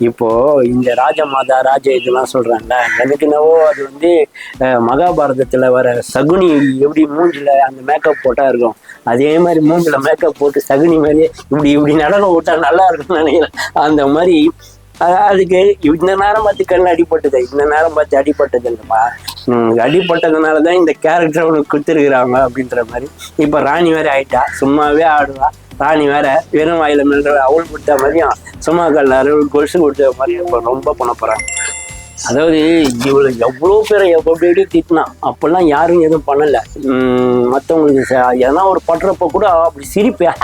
இப்போ இந்த ராஜமாதா ராஜ இதெல்லாம் சொல்றாங்கல்ல, எனக்கு என்னவோ அது வந்து மகாபாரதத்துல வர சகுனி எப்படி மூஞ்சில அந்த மேக்கப் போட்டா இருக்கும், அதே மாதிரி மூஞ்சில மேக்கப் போட்டு சகுனி மாதிரி இப்படி இப்படி நடனம் விட்டா நல்லா இருக்கும்னு நினைக்கிறேன். அந்த மாதிரி அதுக்கு இந்த நேரம் பார்த்து கண் அடிபட்டது, இந்த நேரம் பார்த்து அடிபட்டது இல்லைப்பா. அடிபட்டதுனாலதான் இந்த கேரக்டர் அவனுக்கு கொடுத்துருக்குறாங்க அப்படின்ற மாதிரி. இப்ப ராணி வேற ஆயிட்டா, சும்மாவே ஆடுவா. ராணி வேற வெறும் வாயில மேல அவள் கொடுத்த மாதிரியும் சும்மா கல்லாரு கொலுசு கொடுத்த மாதிரியும் இப்ப ரொம்ப பண்ண போறாங்க. அதாவது இவ்வளவு எவ்வளோ பேரை எப்படி திட்டினா அப்பெல்லாம் யாரும் எதுவும் பண்ணல. மற்றவங்களுக்கு எதனா ஒரு படுறப்ப கூட அப்படி சிரிப்பேன்.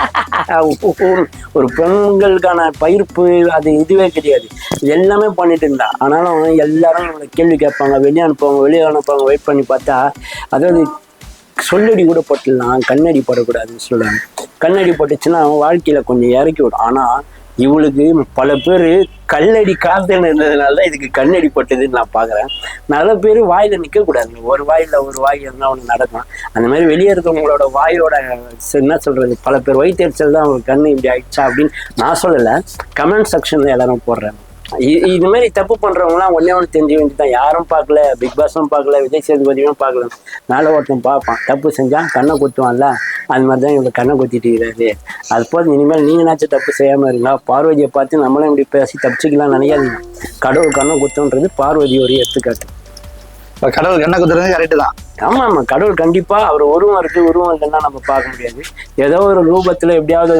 ஒரு பெண்களுக்கான பயிர்ப்பு அது இதுவே கிடையாது, இது எல்லாமே பண்ணிட்டு இருந்தா. ஆனாலும் எல்லாரும் இவங்களை கேள்வி கேட்பாங்க, வெளியே அனுப்புவாங்க. வெயிட் பண்ணி பார்த்தா அதாவது சொல்லடி கூட பட்டுலாம், கண்ணடி படக்கூடாதுன்னு சொல்லுவாங்க. கண்ணடி பட்டுச்சுன்னா வாழ்க்கையில கொஞ்சம் இறக்கி விடும். ஆனா இவளுக்கு பல பேர் கல்லடி காத்துன்னு இருந்ததுனால இதுக்கு கண்ணடி பட்டதுன்னு நான் பாக்குறேன். நல்ல பேர் வாயில நிக்க கூடாது, ஒரு வாய் இருந்தா அவனுக்கு நடக்கும். அந்த மாதிரி வெளியே இருக்கவங்களோட வாயோட என்ன சொல்றது, பல பேர் வயிற்றுச்சல் தான் அவங்க கண்ணு இப்படி ஆயிடுச்சா அப்படின்னு நான் சொல்லலை, கமெண்ட் செக்ஷன்ல எல்லாரும் போடுறேன். இது மாதிரி தப்பு பண்றவங்கலாம் ஒன்னே ஒன்று தெரிஞ்ச வேண்டியதான். யாரும் பார்க்கல, பிக் பாஸும் பார்க்கல, விஜய் சேதுபதியும் பார்க்கல. மேலே ஒருத்தன் பார்ப்பான், தப்பு செஞ்சா கண்ணை குத்துவான்ல, அது மாதிரிதான் இவங்க கண்ணை குத்திட்டு இருக்கிறாரு. அது போது இனிமேல் நீங்களாச்சும் தப்பு செய்யாம இருங்க. பார்வதியை பார்த்து நம்மளும் இப்படி பேசி தப்பிச்சுக்கலாம் நினைக்காதீங்க. கடவுள் கண்ணை குத்துன்றது பார்வதி ஒரு எடுத்துக்காட்டு. கடவுள் கண்ணை குத்துறது கரெக்டு தான். ஆமா, கடவுள் கண்டிப்பா அவர் உருவம் இருக்கு, உருவம் இல்லைன்னா நம்ம பார்க்க முடியாது. ஏதோ ஒரு ரூபத்துல எப்படியாவது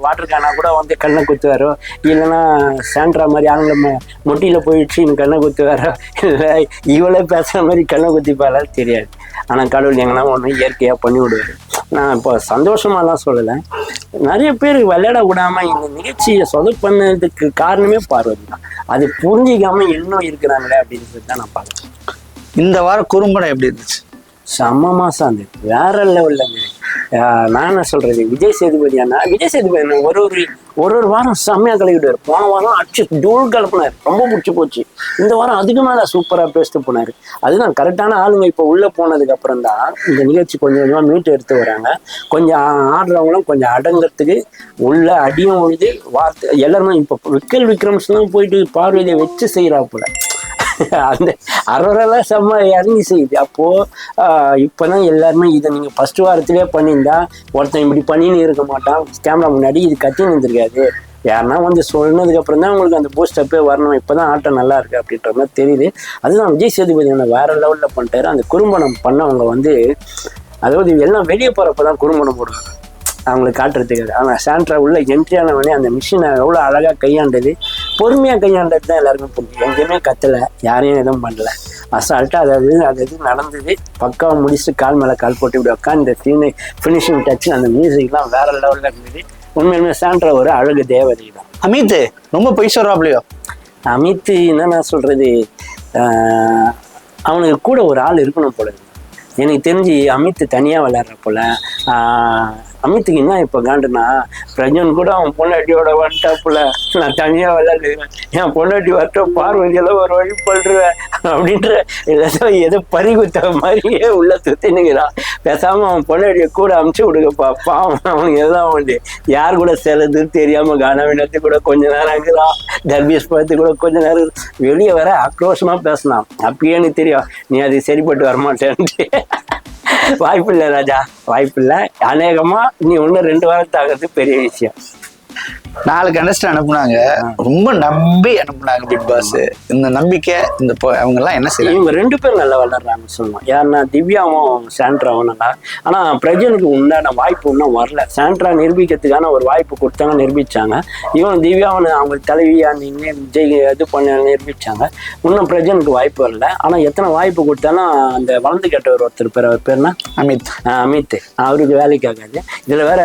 வாட்டர் கேனா கூட வந்து கண்ணை குத்துவாரோ, இல்லைன்னா சாண்ட்ரா மாதிரி ஆங்கில மொட்டியில போயிடுச்சு இன்னும் கண்ணை குத்துவாரோ, இல்லை இவளே பேசுற மாதிரி கண்ணை குத்திப்பாலும் தெரியாது. ஆனா கடவுள் எங்கன்னா ஒண்ணு இயற்கையா பண்ணி விடுவாரு. நான் இப்போ சந்தோஷமாலாம் சொல்லலை, நிறைய பேர் விளையாட விடாம இந்த நிகழ்ச்சியை சொதல் பண்ணதுக்கு காரணமே பார்வதி தான். அது புரிஞ்சிக்காம இன்னும் இருக்கிறாங்களே அப்படின்றது தான் நான் பார்க்குறேன். இந்த வாரம் குறும்படம் எப்படி இருந்துச்சு? செம்ம மாசம் அது வேற லெவல்லங்க. நான் என்ன சொல்றது, விஜய் சேதுபதி ஒரு வாரம் செம்மையா கழுவிடுவார். போன வாரம் அடிச்சு தூள் கலப்புனாரு, ரொம்ப பிடிச்சி போச்சு. இந்த வாரம் அதுக்கு மேல சூப்பரா பேசிட்டு போனாரு. அதுதான் கரெக்டான ஆளுங்க. இப்ப உள்ள போனதுக்கு அப்புறம் தான் இந்த நிகழ்ச்சி கொஞ்சம் கொஞ்சமா மீட்டு எடுத்து வராங்க. கொஞ்சம் ஆடுறவங்களும் கொஞ்சம் அடங்கிறதுக்கு உள்ள அடியும் ஒழுது வார்த்தை எல்லாருமே. இப்ப விக்ரம்ஸ்லாம் போயிட்டு பார்வையை வச்சு செய்யறாப்புல அந்த அரோரெல்லாம் செம்ம இறங்கி செய்யுது. அப்போ இப்பதான் எல்லாருமே இதை நீங்க ஃபர்ஸ்ட் வாரத்திலே பண்ணியிருந்தா ஒருத்தன் இப்படி பண்ணின்னு இருக்க மாட்டான். கேமரா முன்னாடி இது கத்தின்னு இருந்திருக்காது. யாருன்னா வந்து சொன்னதுக்கு அப்புறம் தான் உங்களுக்கு அந்த பூஸ்டப்பே வரணும். இப்பதான் ஆட்டம் நல்லா இருக்கு அப்படின்ற மாதிரி தெரியுது. அதுதான் விஜய் சேதுபதி வேற லெவல்ல பண்ணிட்டாரு. அந்த குறும்படம் பண்ணவங்க வந்து அதாவது எல்லாம் வெளியே போறப்பதான் குறும்படம் போடுவாங்க அவங்களுக்கு காட்டுறதுக்கு. ஆனால் சாண்ட்ரா உள்ள என்ட்ரி ஆனவனே அந்த மிஷினை எவ்வளோ அழகாக கையாண்டது, பொறுமையாக கையாண்டது தான் எல்லாருமே பிடிக்கும். எங்கேயுமே கத்தலை, யாரையும் எதுவும் பண்ணல, அசால்ட்டாக அது நடந்தது. பக்காவை முடிச்சுட்டு கால் மேலே கால் போட்டு இப்படி உட்காந்து இந்த ஃபினிஷிங் டச்சு அந்த மியூசிக்லாம் வேற லெவலில் இருந்தது. உண்மையிலுமே சாண்ட்ரா ஒரு அழகு தேவதை தான். அமித் ரொம்ப பொய் சொல்றாப்லையோ? அமித் என்ன நான் சொல்றது, அவனுக்கு கூட ஒரு ஆள் இருக்கணும் போல. எனக்கு தெரிஞ்சு அமித் தனியா விளையாடுற போல. அமித்துக்கு என்ன இப்ப காண்டுனா, பிரஜன் கூட அவன் பொண்டாட்டியோட வந்துட்டாப்புல, நான் தனியா விளையாடுறேன், என் பொண்டாட்டி வரட்டும், பார்வதியெல்லாம் ஒரு வழி பண்றேன் அப்படின்ற ஏதோ பறிகுத்த மாதிரியே உள்ள சுத்தினுங்கிறான். பேசாம அவன் பொண்டாட்டிய கூட அமுச்சு விடுங்கப்பா, பாவம் அவனுக்கு எல்லாம் உண்டு. யார் கூட செலதுன்னு தெரியாம கானவினத்து கூட கொஞ்ச நேரம் இருக்கிறான், தர்பீஸ் பழத்து கூட கொஞ்ச நேரம் வெளியே வர ஆக்ரோஷமா பேசினான். அப்பயே எனக்கு தெரியும் நீ அது சரிப்பட்டு வரமாட்டேன்ட்டு. வாய்ப்பில்லை ராஜா, வாய்ப்பில்லை. அநேகமா நீ ஒண்ணு 2 வாரத்து ஆகிறது பெரிய விஷயம். 4 கண்டஸ்ட் அனுப்புனாங்க, ரொம்ப நம்பி அனுப்புனாங்க பிக் பாஸ். இந்த நம்பிக்கை இந்த அவங்க எல்லாம் என்ன செய்ய, இவங்க 2 பேரும் நல்லா விளையாடுறாங்கன்னு சொல்லுவோம். யாருன்னா திவ்யாவும் சாண்ட்ராவும் நல்லா. ஆனா பிரஜனுக்கு உண்டான வாய்ப்பு இன்னும் வரல. சாண்ட்ரா நிரூபிக்கிறதுக்கான ஒரு வாய்ப்பு கொடுத்தாங்க, நிரூபிச்சாங்க. இவன் திவ்யாவும் அவங்க தலைவியா நீங்க விஜய் இது பண்ண நிரூபிச்சாங்க. இன்னும் பிரஜனுக்கு வாய்ப்பு வரல. ஆனா எத்தனை வாய்ப்பு கொடுத்தாலும் அந்த வளர்ந்து கேட்டவர் ஒருத்தர் பேர், அவர் பேர்னா அமித், அவருக்கு வேலைக்கு ஆகாது. இதுல வேற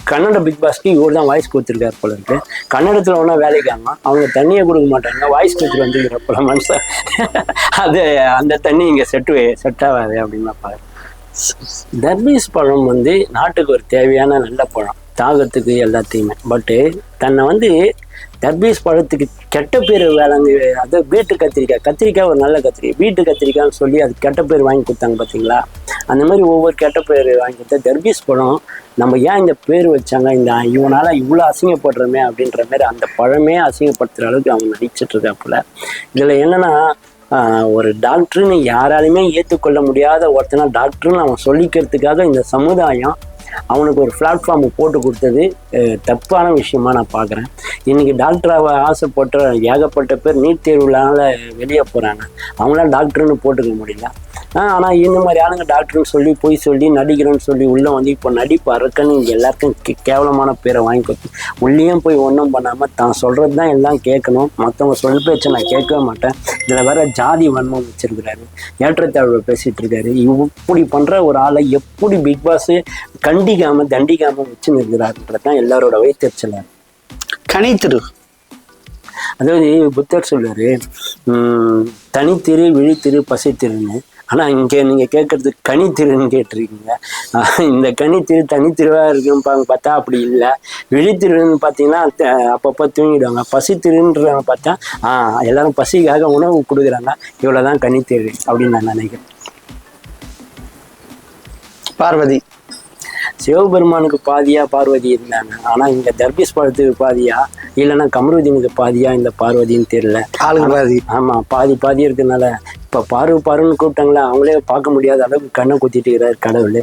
கன்னட பிக் பாஸ்க்கு இவர் தான் வாய்ஸ் கொடுத்துருக்காரு போல இருக்கு. கன்னடத்துல ஒன்றா வேலைக்காங்க, அவங்க தண்ணியை கொடுக்க மாட்டாங்க, வாய்ஸ் கொடுத்துட்டு வந்துக்கிற போல மனுஷன். அது அந்த தண்ணி இங்கே செட் ஆகாது அப்படின்னு நான் பாருறேன். தர்பீஸ் பழம் வந்து நாட்டுக்கு ஒரு தேவையான நல்ல பழம், தாகத்துக்கு எல்லாத்தையுமே. பட்டு தன்னை வந்து தர்பீஸ் பழத்துக்கு கெட்ட பேர் வேலைங்க. அது வீட்டு கத்திரிக்காய் ஒரு நல்ல கத்திரிக்காய், வீட்டு கத்திரிக்காய்ன்னு சொல்லி அது கெட்ட பேர் வாங்கி கொடுத்தாங்க பார்த்தீங்களா. அந்த மாதிரி ஒவ்வொரு கெட்ட பேர் வாங்கி கொடுத்தா தர்பீஸ் பழம் நம்ம ஏன் இந்த பேர் வச்சாங்க, இவனால இவ்வளோ அசிங்கப்படுறோமே அப்படின்ற மாதிரி அந்த பழமே அசிங்கப்படுத்துகிற அளவுக்கு அவன் நடிச்சிட்டு இருக்காப்புல. இதில் என்னன்னா, ஒரு டாக்டர்னு யாராலையுமே ஏற்றுக்கொள்ள முடியாத ஒருத்தனா டாக்டர்னு அவன் சொல்லிக்கிறதுக்காக இந்த சமுதாயம் அவனுக்கு ஒரு பிளாட்ஃபார்ம் போட்டு கொடுத்தது தப்பான விஷயமா நான் பார்க்குறேன். இன்னைக்கு டாக்டராக ஆசைப்பட்ட ஏகப்பட்ட பேர் நீட் தேர்வுனால வெளியே போகிறாங்க. அவங்களாம் டாக்டர்னு போட்டுக்க முடியல. ஆனால் இந்த மாதிரி ஆளுங்க டாக்டர்னு சொல்லி பொய் சொல்லி நடிக்கிறேன்னு சொல்லி உள்ளே வந்து இப்போ நடிப்பு அறக்கன்னு இங்கே எல்லாருக்கும் கேவலமான பேரை வாங்கி கொடுத்து உள்ளேயும் போய் ஒன்றும் பண்ணாமல் தான் சொல்கிறது தான் எல்லாம் கேட்கணும். மற்றவங்க சொல் பேச்சை நான் கேட்கவே மாட்டேன். இதில் வேற ஜாதி வன்மம் வச்சிருக்கிறாரு, ஏற்றத்தாழ்வை பேசிகிட்டு இருக்காரு. இப்படி பண்ணுற ஒரு ஆளை எப்படி பிக் பாஸ் கண்டிக்காமல் தண்டிக்காமல் வச்சுன்னு இருக்கிறாருன்றது தான் எல்லாரோட வைத்தறிச்சல். கனித்திரு, அதாவது புத்தர் சொல்றாரு, தனித்திரு விழித்திரு பசித்திருன்னு. ஆனால் இங்கே நீங்கள் கேட்கறது கனித்திருன்னு கேட்டிருக்கீங்க. இந்த கனித்திரு தனித்திருவாக இருக்குன்னு பார்த்தா அப்படி இல்லை. விழித்திருன்னு பார்த்தீங்கன்னா அப்பப்போ தூங்கிடுவாங்க. பசித்திருன்றவங்க பார்த்தா எல்லாரும் பசிக்காக உணவு கொடுக்குறாங்க. இவ்வளோதான் கனித்திரு அப்படின்னு நான் நினைக்கிறேன். பார்வதி, சிவபெருமானுக்கு பாதியா பார்வதி இருந்தாங்க. ஆனா இங்க தர்பீஸ் பழத்துக்கு பாதியா இல்லைன்னா கமருதீனுக்கு பாதியா இந்த பார்வதின்னு தெரியல. பாதி. ஆமா, பாதி இருக்கனால இப்ப பாருன்னு கூப்பிட்டாங்களா, அவங்களே பார்க்க முடியாத அளவுக்கு கண்ணை குத்திட்டு இருக்கிறார் கடவுள்.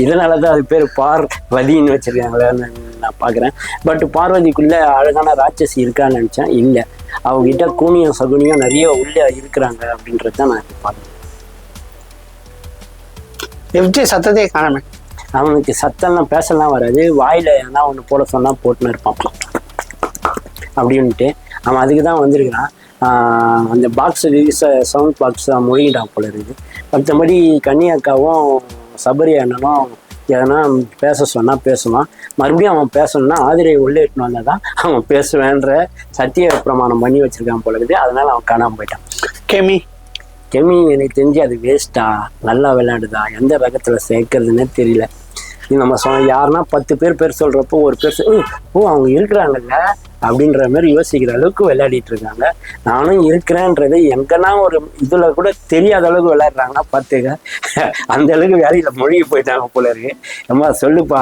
இதனாலதான் அது பேர் பார்வதின்னு வச்சிருக்காங்களேன்னு நான் பாக்குறேன். பட் பார்வதிக்குள்ள அழகான ராட்சசி இருக்கான்னு நினைச்சேன். இல்லை, அவங்ககிட்ட கூனியும் சகுனியும் நிறைய உள்ள இருக்கிறாங்க அப்படின்றத நான் பார்க்குறேன். எப்படி சத்தத்தை காணமே, அவனுக்கு சத்தம்லாம் பேசலாம் வராது. வாயில எதனா ஒன்று போட சொன்னா போட்டுன்னு இருப்பான் அப்படின்ட்டு. அவன் அதுக்கு தான் வந்திருக்கிறான். அந்த பாக்ஸ் சவுண்ட் பாக்ஸ் மொழிகிட்டான் போல இருக்குது. மற்றபடி கன்னியாக்காவும் சபரி அண்ணனும் எதனா பேச சொன்னா பேசுவான். மறுபடியும் அவன் பேசணும்னா ஆதிரை உள்ளே இட்டுன்னு வந்தாதான் அவன் பேசுவேன்ற சத்திய பிரமாணம் பண்ணி வச்சிருக்கான் போல இருக்குது. அதனால அவன் காணாமல் போயிட்டான். கெமி எனக்கு தெரிஞ்சு அது வேஸ்டா, நல்லா விளையாடுதா, எந்த ரகத்தில் சேர்க்கறதுன்னே தெரியல. நம்ம யாருன்னா 10 பேர் சொல்கிறப்போ ஒரு பேர் அவங்க இருக்கிறாங்கல்ல அப்படின்ற மாதிரி யோசிக்கிற அளவுக்கு விளையாடிட்டு இருக்காங்க. நானும் இருக்கிறேன்றது எங்கன்னா ஒரு இதில் கூட தெரியாத அளவுக்கு விளையாடுறாங்கன்னா பார்த்துக்க. அந்த அளவுக்கு வேலையில் மூழ்கி போயிட்டாங்க போல இருக்கு. அம்மா சொல்லுப்பா,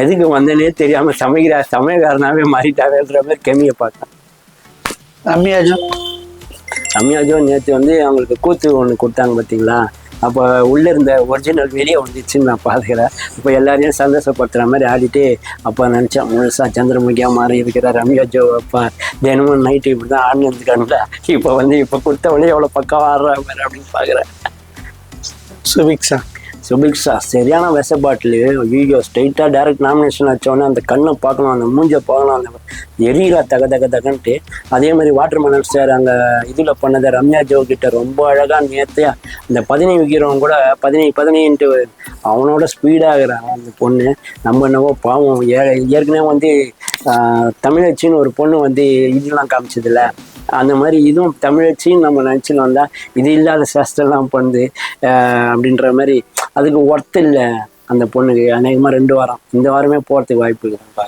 எதுக்கு வந்தனே தெரியாமல் சமயக்காரனாவே மாறிட்டாங்கன்ற மாதிரி கெமியை பார்த்தேன். ரம்யாஜோ நேற்று வந்து அவங்களுக்கு கூத்து ஒன்று கொடுத்தாங்க பார்த்தீங்களா. அப்போ உள்ளே இருந்த ஒரிஜினல் வெளியே வந்துச்சுன்னு நான் பார்த்துக்கிறேன். இப்போ எல்லாரையும் சந்தோஷப்படுத்துகிற மாதிரி ஆடிட்டு அப்போ நினச்சேன், முழுசாக சந்திரமுகியாக மாறி இருக்கிற ரம்யாஜோ அப்போ தினமும் நைட்டு இப்படி தான் ஆடினு இருந்துக்காங்களா. இப்போ கொடுத்தவொடனே எவ்வளோ பக்கம் ஆடுற மாதிரி அப்படின்னு பார்க்குறேன். சுபிக்ஷா சரியான விஷ பாட்டிலு. ஐயோ, ஸ்ட்ரெயிட்டாக டைரக்ட் நாமினேஷன் வச்சோன்னே அந்த கண்ணை பார்க்கணும், அந்த மூஞ்சை பார்க்கணும், அந்த எரியிறா தகன்ட்டு. அதே மாதிரி வாட்டர் மெலன் சார் அங்கே இதில் பண்ணதை ரம்யா ஜோ கிட்ட ரொம்ப அழகாக நேர்த்தியா அந்த 15 விற்கிறவங்க கூட 15 அவனோட ஸ்பீடாகிறான் அந்த பொண்ணு. நம்ம என்னவோ பாவம் ஏற்கனவே வந்து தமிழச்சின்னு ஒரு பொண்ணு வந்து இதெல்லாம் காமிச்சதில்ல, அந்த மாதிரி இதுவும் தமிழச்சின்னு நம்ம நினச்சின்னு வந்தால் இது இல்லாத சாஸ்திரம்லாம் பண்ணுது அப்படின்ற மாதிரி. அதுக்கு ஒர்த்து இல்லை அந்த பொண்ணுக்கு. அநேகமாக 2 வாரம் இந்த வாரமே போகிறதுக்கு வாய்ப்பு இருக்குதுப்பா.